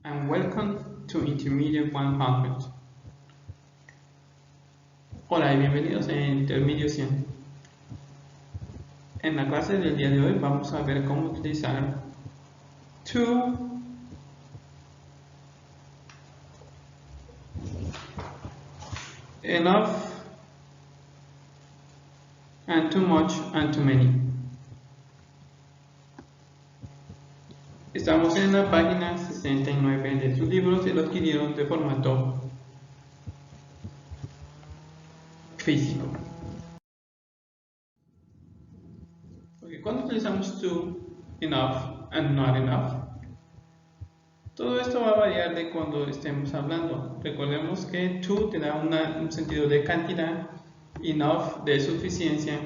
and welcome to Intermediate 100. Hola y bienvenidos a Intermedio 100. En la clase del día de hoy vamos a ver cómo utilizar to, enough, and too much and too many. Estamos en la página 69 de sus libros y lo adquirieron de formato físico. Okay, cuando utilizamos to, enough and not enough, todo esto va a variar de cuando estemos hablando. Recordemos que to te da un sentido de cantidad, enough de suficiencia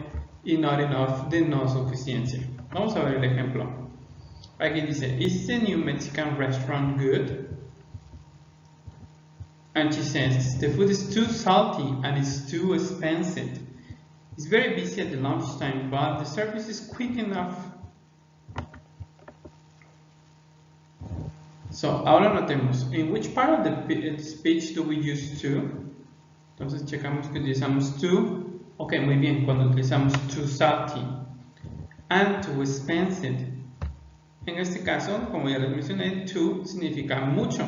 y not enough de no suficiencia. Vamos a ver el ejemplo. Aquí dice, is the new Mexican restaurant good? And she says, the food is too salty and it's too expensive. It's very busy at the lunchtime, but the service is quick enough. So, ahora notemos, in which part of the speech do we use to? Entonces checamos que utilizamos to. Ok, muy bien, cuando utilizamos too salty and too expensive. En este caso, como ya les mencioné, too significa mucho.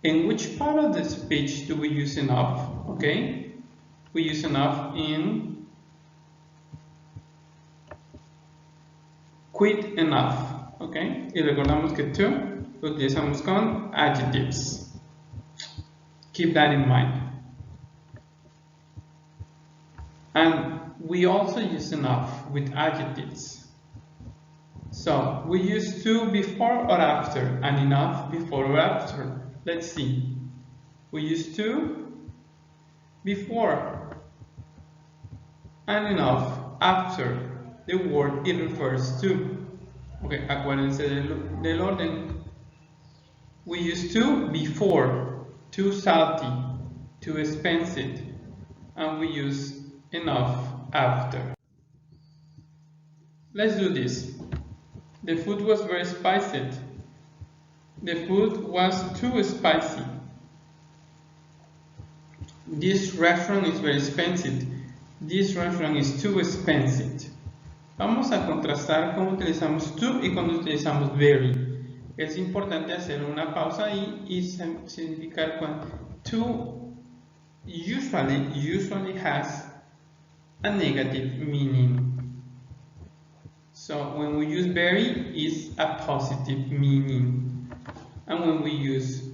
In which part of the speech do we use enough? Okay, we use enough in quite enough. Okay, y recordamos que to lo utilizamos con adjectives. Keep that in mind. And we also use enough with adjectives. So, we use to before or after, and enough before or after. Let's see. We use to before, and enough after the word it refers to. Okay, acuérdense del orden. We use to before, too salty, too expensive, and we use enough after. Let's do this. The food was very spicy. The food was too spicy. This restaurant is very expensive. This restaurant is too expensive. Vamos a contrastar cómo utilizamos to y cuando utilizamos very. Es importante hacer una pausa ahí y significar cuando to usually has a negative meaning. So when we use very, it's a positive meaning. And when we use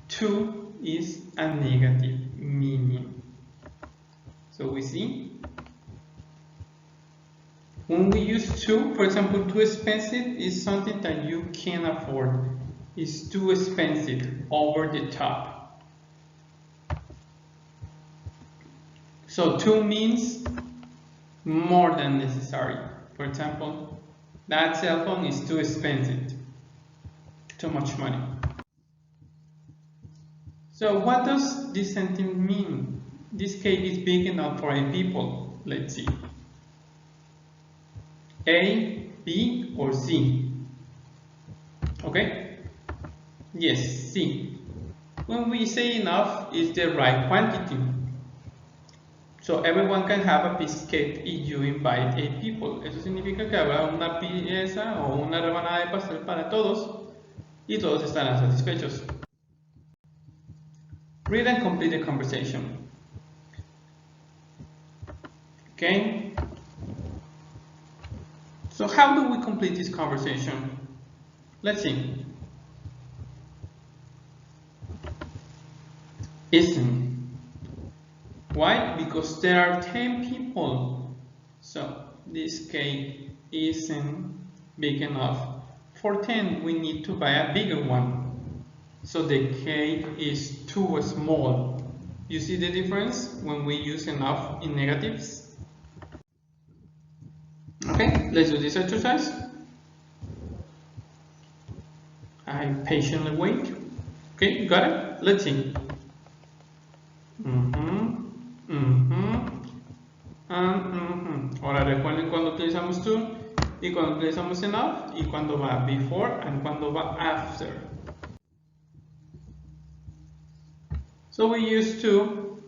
to, it's a negative meaning. So we see, when we use to, for example, too expensive is something that you can't afford. It's too expensive, over the top. So to means more than necessary. For example, that cell phone is too expensive, too much money. So what does this sentence mean? This cake is big enough for 8 people. Let's see. A, B, or C? Okay? Yes, C. When we say enough, it's the right quantity. So everyone can have a piece of cake if you invite 8 people. Eso significa que habrá una pieza o una rebanada de pastel para todos y todos estarán satisfechos. Read and complete the conversation. Okay? So how do we complete this conversation? Let's see. Isn't. Why? Because there are 10 people. So this cake isn't big enough for 10. We need to buy a bigger one. So the cake is too small. You see the difference when we use enough in negatives? Okay, let's do this exercise. I patiently wait. Okay, got it? Let's see. Ahora recuerden cuando utilizamos to, y cuando utilizamos enough y cuando va before and cuando va after. So we use to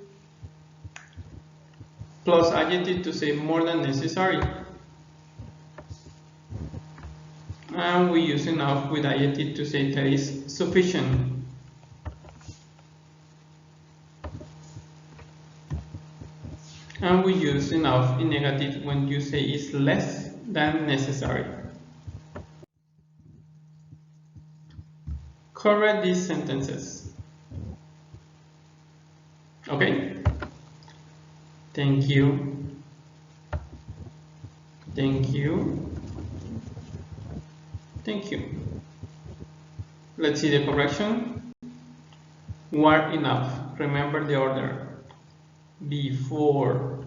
plus adjective to say more than necessary. And we use enough with adjective to say that is sufficient. And we use enough in negative when you say it's less than necessary. Correct these sentences. Okay? Thank you. Thank you. Thank you. Let's see the correction. Were enough. Remember the order. Before.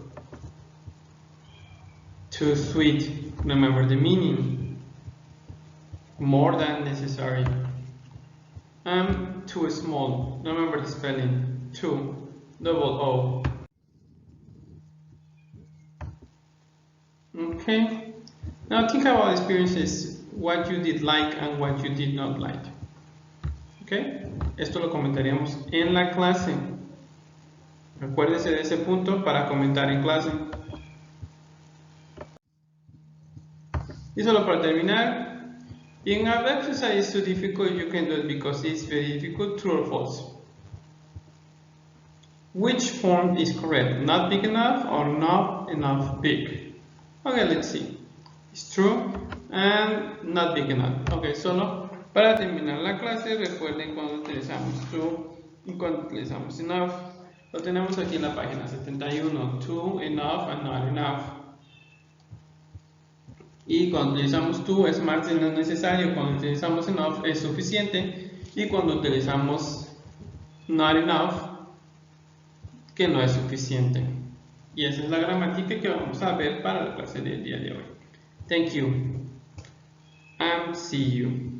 Too sweet. Remember the meaning. More than necessary. Too small. Remember the spelling. Too. Double O. Okay. Now think about experiences. What you did like and what you did not like. Okay. Esto lo comentaríamos en la clase. Acuérdese de ese punto para comentar en clase. Y solo para terminar, in an exercise is too difficult, you can do it because it's very difficult, true or false. Which form is correct? Not big enough or not enough big? Okay, let's see. It's true and not big enough. Okay, solo para terminar la clase, recuerden cuando utilizamos to y cuando utilizamos enough. Lo tenemos aquí en la página 71. To, enough and not enough. Y cuando utilizamos to es más de lo necesario, cuando utilizamos enough es suficiente y cuando utilizamos not enough, que no es suficiente. Y esa es la gramática que vamos a ver para la clase del día de hoy. Thank you and see you.